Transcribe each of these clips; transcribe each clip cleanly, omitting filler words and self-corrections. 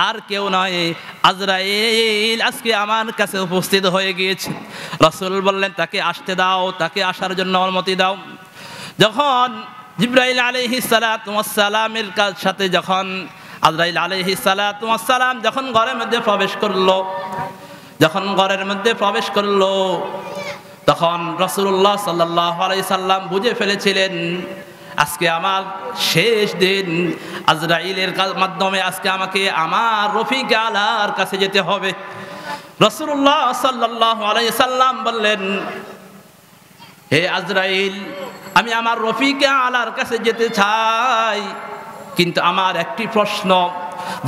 আর কেউ নয়, আজরাইল আজকে আমার কাছে উপস্থিত হয়ে গিয়েছে। রাসূল বললেন, তাকে আসতে দাও, তাকে আসার জন্য অনুমতি দাও। যখন জিবরাইল আলাইহিস সালাতু ওয়াস সালামের সাথে যখন আজরাইল আলাইহিস সালাতু ওয়াস সালাম যখন ঘরের মধ্যে প্রবেশ করলো, তখন রাসূলুল্লাহ সাল্লাল্লাহু আলাইহি সাল্লাম বুঝে ফেলেছিলেন আজকে আমার শেষ দিন। আজরাইলের মাধ্যমে আজকে আমাকে আমার রফিক আলার কাছে যেতে হবে। রাসূলুল্লাহ সাল্লাল্লাহু আলাইহি সাল্লাম বললেন, হে আজরাইল, আমি আমার রফিক আলার কাছে যেতে চাই, কিন্তু আমার একটি প্রশ্ন,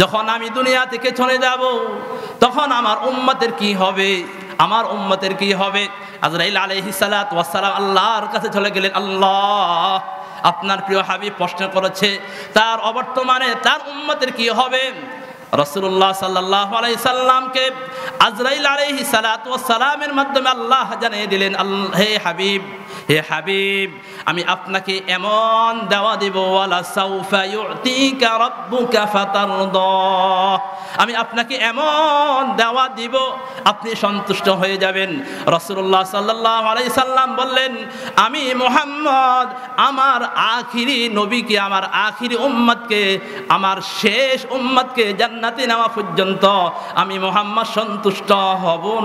যখন আমি দুনিয়া থেকে চলে যাব তখন আমার উম্মতের কি হবে? আজরাইল আলাইহিস সালাতু ওয়াস সালাম আল্লাহর কাছে চলে গেলেন। আল্লাহ, আপনার প্রিয় হাবিব প্রশ্ন করেছে তার অবর্তমানে তার উম্মতের কি হবে। রাসূলুল্লাহ সাল্লাল্লাহু আলাইহি সাল্লামকে আজরাইল আলাইহিস সালাতু ওয়াস সালামের মাধ্যমে আল্লাহ জানিয়ে দিলেন, হে হাবিব, আমি আপনাকে এমন দাওয়া দিব, ওয়ালা সাউফা ইউতিকা রাব্বুকা ফাতারদা, আমি আপনাকে এমন দাওয়া দিব আপনি সন্তুষ্ট হয়ে যাবেন। রাসূলুল্লাহ সাল্লাল্লাহু আলাইহি সাল্লাম বললেন, আমি মুহাম্মদ আমার আখিরি নবীকে, আমার আখিরি উম্মতকে, আমার শেষ উম্মতকে জান্নাতে নেওয়া পর্যন্ত আমি মুহাম্মদ সন্তুষ্ট হব না।